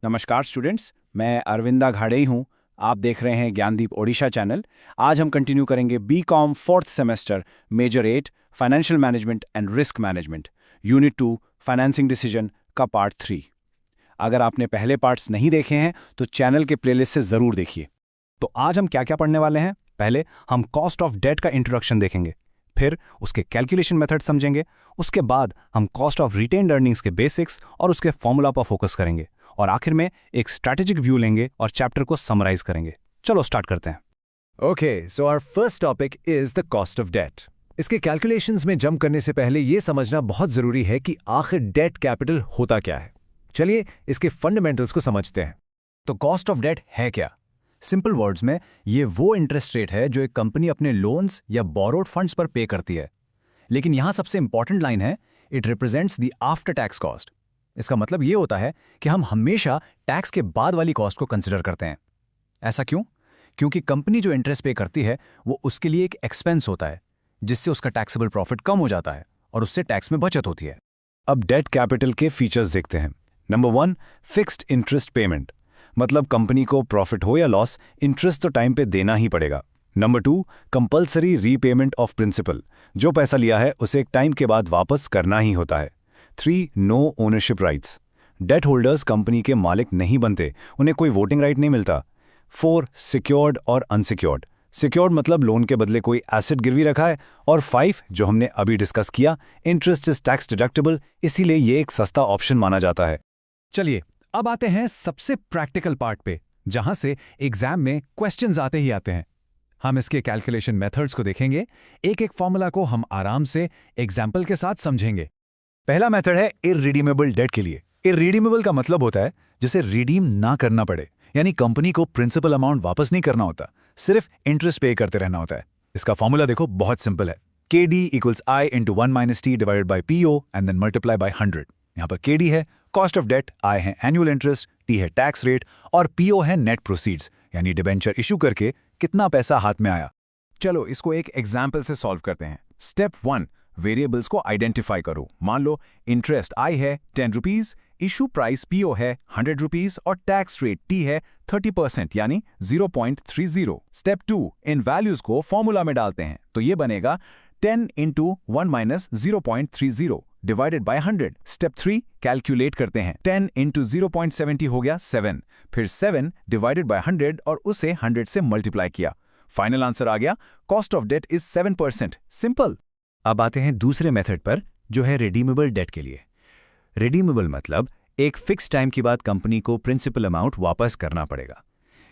नमस्कार स्टूडेंट्स, मैं अरविंदा घाड़े ही हूँ। आप देख रहे हैं ज्ञानदीप ओडिशा चैनल। आज हम कंटिन्यू करेंगे BCom fourth semester major 8 financial management and risk management unit 2 financing decision का पार्ट 3। अगर आपने पहले पार्ट्स नहीं देखे हैं तो चैनल के प्लेलिस्ट से ज़रूर देखिए। तो आज हम क्या क्या पढ़ने वाले हैं? पहले हम कॉस्ट ऑफ डेट का इंट्रोडक्शन देखेंगे, फिर उसके कैलकुलेशन मेथड समझेंगे, उसके बाद हम कॉस्ट ऑफ रिटेन्ड अर्निंग्स के बेसिक्स और उसके फॉर्मूला पर फोकस करेंगे, और आखिर में एक स्ट्रैटेजिक व्यू लेंगे और चैप्टर को समराइज करेंगे। चलो स्टार्ट करते हैं। Okay, so our first topic is the cost of debt. इसके कैलकुलेशंस में जंप करने से पहले ये समझना बहुत जरूरी है कि आखिर डेट कैपिटल होता क्या है। चलिए इसके फंडामेंटल्स को समझते हैं। तो कॉस्ट ऑफ डेट है क्या? सिंपल वर्ड्स में ये वो इंटरेस्ट रेट है जो एक कंपनी अपने लोन्स या बोरोड फंड्स पर पे करती है। लेकिन यहां सबसे इंपॉर्टेंट लाइन है, it represents the after tax cost. इसका मतलब ये होता है कि हम हमेशा टैक्स के बाद वाली कॉस्ट को कंसिडर करते हैं। ऐसा क्यों? क्योंकि कंपनी जो इंटरेस्ट पे करती है वो उसके लिए एक एक्सपेंस होता है, जिससे उसका टैक्सेबल प्रॉफिट कम हो जाता है और उससे टैक्स में बचत होती है। अब डेट कैपिटल के फीचर्स देखते हैं। नंबर 1, फिक्स्ड इंटरेस्ट पेमेंट, मतलब कंपनी को प्रॉफिट हो या लॉस, इंटरेस्ट तो टाइम पे देना ही पड़ेगा। Number 2, compulsory repayment of principal, जो पैसा लिया है उसे एक टाइम के बाद वापस करना ही होता है। 3, no ownership rights, debt holders company के मालिक नहीं बनते, उन्हें कोई वोटिंग राइट नहीं मिलता। 4, सिक्योर्ड और अनसिक्योर्ड, सिक्योर्ड मतलब लोन के बदले कोई एसेट गिरवी रखा है। और 5, जो हमने अभी डिस्कस किया, इंटरेस्ट इज टैक्स डिडक्टेबल, इसीलिए ये एक सस्ता ऑप्शन माना जाता है। चलिए अब आते हैं सबसे प्रैक्टिकल पार्ट पे, जहां से एग्जाम में क्वेश्चंस आते ही आते हैं। हम इसके कैलकुलेशन मेथड्स को देखेंगे, एक एक फॉर्मूला को हम आराम से एग्जाम्पल के साथ समझेंगे। पहला मेथड है इररिडीमेबल डेट के लिए। इररिडीमेबल का मतलब होता है जिसे रिडीम ना करना पड़े, यानी कंपनी को प्रिंसिपल अमाउंट वापस नहीं करना होता, सिर्फ इंटरेस्ट पे करते रहना होता है। इसका फॉर्मूला देखो, बहुत सिंपल है। KD = I × 1 - T / PO and then multiply by 100। यहाँ पर KD है कॉस्ट ऑफ डेट, I है एनुअल इंटरेस्ट, T है टैक्स रेट और PO है नेट प्रोसीड्स, यानी डिबेंचर इशू करके कितना पैसा हाथ में आया। चलो इसको एक एग्जाम्पल से सॉल्व करते हैं। स्टेप 1, वेरिएबल्स को आइडेंटिफाई करो। मान लो इंटरेस्ट I है 10 रुपीज, इशू प्राइस PO है 100 रुपीज और टैक्स रेट T है 30% यानी 0.30। स्टेप 2, इन वैल्यूज को फॉर्मूला में डालते हैं, तो ये बनेगा 10 × 1 - 0.30 डिवाइडेड बाय 100। स्टेप 3, कैलकुलेट करते हैं। 10 × 0.70 हो गया 7, फिर 7 डिवाइडेड बाय 100 और उसे 100 से मल्टीप्लाई किया। फाइनल आंसर आ गया, cost of debt is 7%। Simple. अब आते हैं दूसरे मेथड पर, जो है रिडीमेबल डेट के लिए। रिडीमेबल मतलब एक फिक्स टाइम के बाद कंपनी को प्रिंसिपल अमाउंट वापस करना पड़ेगा।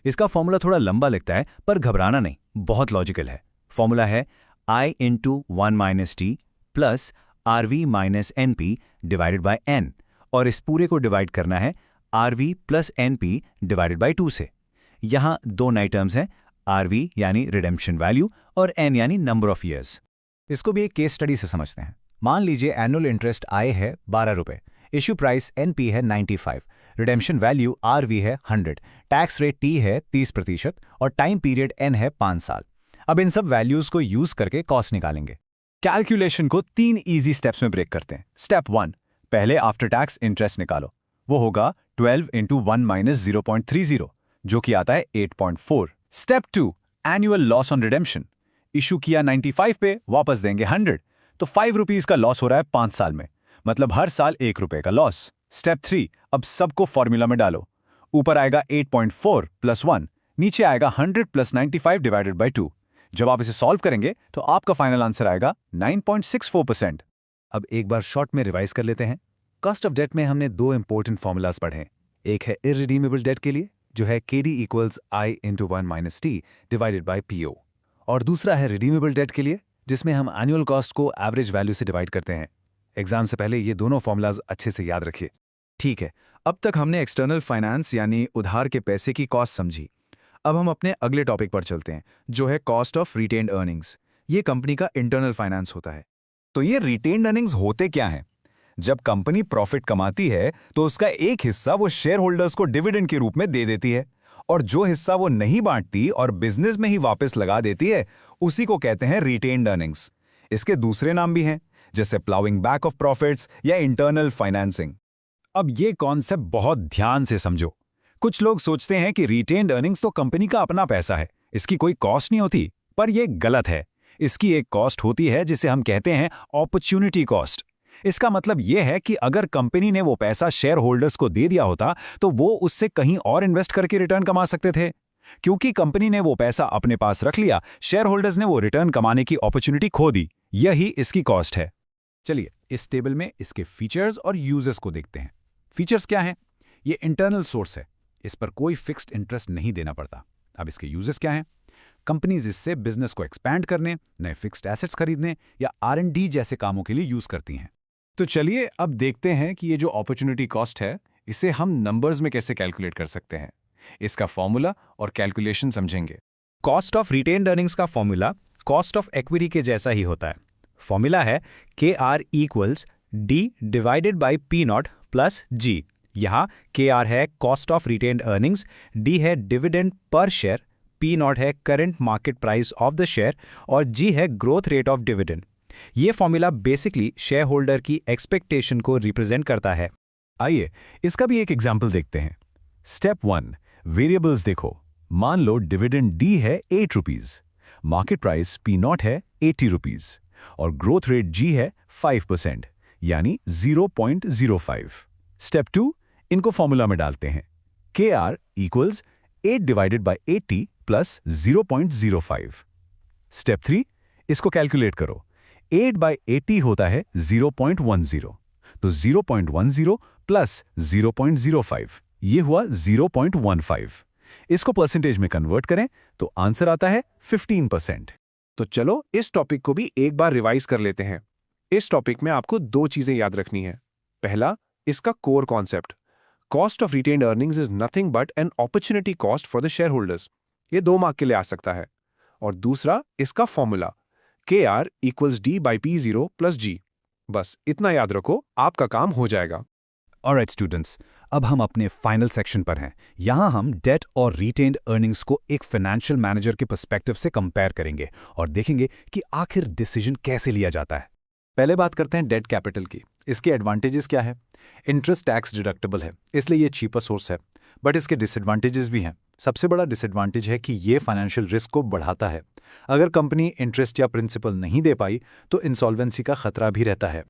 इसका फॉर्मूला थोड़ा लंबा लगता है, पर घबराना नहीं, बहुत लॉजिकल है। फॉर्मूला है I × 1 - T plus RV - NP divided by N, और इस पूरे को डिवाइड करना है RV + NP डिवाइडेड बाय 2 से। यहाँ दो नए टर्म्स हैं, RV यानी रिडेम्पशन वैल्यू और N यानी नंबर ऑफ ईयर्स। इसको भी एक केस स्टडी से समझते हैं। मान लीजिए एनुअल इंटरेस्ट I है 12 रुपये, इशू प्राइस NP है 95, रिडेम्पशन वैल्यू RV है 100, टैक्स रेट T है 30% और टाइम पीरियड N है 5 साल। अब इन सब वैल्यूज को यूज करके कॉस्ट निकालेंगे। कैलकुलेशन को 3 इजी स्टेप्स में ब्रेक करते हैं। स्टेप 1, पहले आफ्टर टैक्स इंटरेस्ट निकालो। वो होगा 12 × 1 - 0.30, जो कि आता है 8.4। Step 2, annual loss on redemption. Issue किया 95 पे, वापस देंगे 100, तो 5 रुपीज का लॉस हो रहा है 5 साल में, मतलब हर साल 1 रुपए का लॉस। स्टेप 3, अब सबको फॉर्मूला में डालो। ऊपर आएगा 8.4 + 1, नीचे आएगा 100 + 95 डिवाइडेड बाय 2। जब आप इसे सॉल्व करेंगे तो आपका फाइनल आंसर आएगा 9.64%। अब एक बार शॉर्ट में रिवाइज कर लेते हैं। कॉस्ट ऑफ डेट में हमने 2 इंपॉर्टेंट फॉर्मूलाज पढ़े हैं। एक है इररिडीमेबल डेट के लिए, जो है KD = I × 1 - T divided by PO, और दूसरा है रिडीमेबल डेट के लिए, जिसमें हम एनुअल कॉस्ट को एवरेज वैल्यू से डिवाइड करते हैं। एग्जाम से पहले ये दोनों फॉर्मूलाज अच्छे से याद रखिए। ठीक है, अब तक हमने एक्सटर्नल फाइनेंस यानी उधार के पैसे की कॉस्ट समझी। अब हम अपने अगले टॉपिक पर चलते हैं, जो है कॉस्ट ऑफ रिटेन्ड अर्निंग्स। ये कंपनी का इंटरनल फाइनेंस होता है। तो ये रिटेन्ड अर्निंग्स होते क्या हैं? जब कंपनी प्रॉफिट कमाती है तो उसका एक हिस्सा वो शेयर होल्डर्स को डिविडेंड के रूप में दे देती है, और जो हिस्सा वो नहीं बांटती और बिजनेस में ही वापस लगा देती है, उसी को कहते हैं रिटेन्ड अर्निंग्स। इसके दूसरे नाम भी हैं, जैसे प्लाउइंग बैक ऑफ प्रॉफिट्स या इंटरनल फाइनेंसिंग। अब ये कॉन्सेप्ट बहुत ध्यान से समझो। कुछ लोग सोचते हैं कि रिटेन्ड अर्निंग्स तो कंपनी का अपना पैसा है, इसकी कोई कॉस्ट नहीं होती, पर यह गलत है। इसकी एक कॉस्ट होती है जिसे हम कहते हैं अपॉर्चुनिटी कॉस्ट। इसका मतलब यह है कि अगर कंपनी ने वो पैसा शेयर होल्डर्स को दे दिया होता तो वो उससे कहीं और इन्वेस्ट करके रिटर्न कमा सकते थे। क्योंकि कंपनी ने वो पैसा अपने पास रख लिया, शेयर होल्डर्स ने वो रिटर्न कमाने की अपॉर्चुनिटी खो दी। यही इसकी कॉस्ट है। चलिए इस टेबल में इसके फीचर्स और यूजेस को देखते हैं। फीचर्स क्या हैं? ये इंटरनल सोर्स है, इस पर कोई फिक्स्ड इंटरेस्ट नहीं देना पड़ता। अब इसके यूजेस क्या हैं? कंपनीज इससे बिजनेस को एक्सपैंड करने, नए फिक्स्ड एसेट्स खरीदने या R&D जैसे कामों के लिए यूज करती हैं। तो चलिए अब देखते हैं कि ये जो अपॉर्चुनिटी कॉस्ट है, इसे हम नंबर्स में कैसे कैलकुलेट कर सकते हैं। इसका फॉर्मूला और कैलकुलेशन समझेंगे। कॉस्ट ऑफ रिटेन्ड अर्निंग्स का फॉर्मूला कॉस्ट ऑफ इक्विटी के जैसा ही होता है। फॉर्मूला है KR = D divided by P0 plus G। यहाँ KR है cost of retained earnings, D है डिविडेंड पर शेयर, P0 है current market price of the share और G है ग्रोथ रेट ऑफ डिविडेंड। ये फॉर्मूला बेसिकली शेयर होल्डर की expectation को represent करता है। आइए इसका भी एक एग्जाम्पल देखते हैं। स्टेप 1, वेरिएबल्स देखो। मान लो डिविडेंड D है 8 रुपीज, मार्केट प्राइस P0 है 80 रुपीज और ग्रोथ रेट G है 5%, यानी 0.05। स्टेप 2, इनको फॉर्मूला में डालते हैं। KR = 8 divided by 80 plus 0.05। Step 3, इसको कैलकुलेट करो। 8 बाई 80 होता है 0.10, तो 0.10 प्लस 0.05 ये हुआ 0.15। इसको परसेंटेज में कन्वर्ट करें तो आंसर आता है 15%। तो चलो इस टॉपिक को भी एक बार रिवाइज कर लेते हैं। इस टॉपिक में आपको दो चीजें याद रखनी है। पहला, इसका core concept, cost of retained earnings is nothing but an opportunity cost for the share holders. ये 2 मार्क के लिए आ सकता है। और दूसरा, इसका formula KR = D by P0 plus G। बस इतना याद रखो, आपका काम हो जाएगा। ऑलराइट स्टूडेंट्स, अब हम अपने फाइनल सेक्शन पर हैं। यहाँ हम डेट और रिटेन्ड अर्निंग्स को एक फाइनेंशियल मैनेजर के पर्सपेक्टिव से कंपेयर करेंगे और देखेंगे कि आखिर डिसीजन कैसे लिया जाता है। पहले बात करते हैं डेट कैपिटल की। इसके एडवांटेजेस क्या है? इंटरेस्ट टैक्स डिडक्टेबल है, इसलिए ये चीपर सोर्स है। बट इसके डिसएडवांटेजेस भी हैं। सबसे बड़ा डिसएडवांटेज है कि ये फाइनेंशियल रिस्क को बढ़ाता है। अगर कंपनी इंटरेस्ट या प्रिंसिपल नहीं दे पाई तो इंसॉल्वेंसी का खतरा भी रहता है।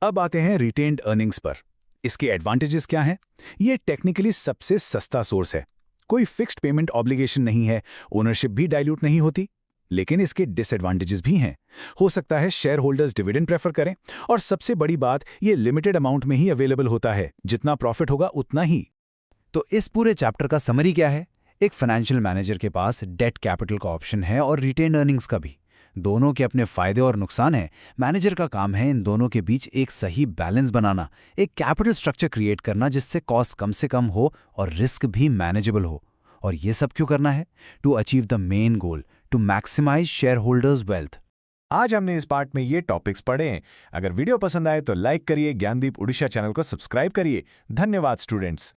अब आते हैं रिटेन्ड अर्निंग्स पर। इसके एडवांटेजेस क्या हैं? ये टेक्निकली सबसे सस्ता सोर्स है, कोई फिक्स्ड पेमेंट ऑब्लिगेशन नहीं है, ओनरशिप भी डाइल्यूट नहीं होती। लेकिन इसके डिसएडवांटेजेस भी हैं। हो सकता है शेयर होल्डर्स डिविडेंड प्रेफर करें, और सबसे बड़ी बात, ये लिमिटेड अमाउंट में ही अवेलेबल होता है, जितना प्रॉफिट होगा उतना ही। तो इस पूरे चैप्टर का समरी क्या है? एक फाइनेंशियल मैनेजर के पास डेट कैपिटल का ऑप्शन है और रिटेन्ड अर्निंग्स का भी। दोनों के अपने फायदे और नुकसान हैं। मैनेजर का काम है इन दोनों के बीच एक सही बैलेंस बनाना, एक कैपिटल स्ट्रक्चर क्रिएट करना जिससे कॉस्ट कम से कम हो और रिस्क भी मैनेजेबल हो। और ये सब क्यों करना है? To achieve the main goal, to maximise share holders wealth. आज हमने इस पार्ट में ये टॉपिक्स पढ़े हैं। अगर वीडियो पसंद आए तो लाइक करिए, ज्ञानदीप उड़ीसा चैनल को सब्सक्राइब करिए। धन्यवाद स्टूडेंट्स।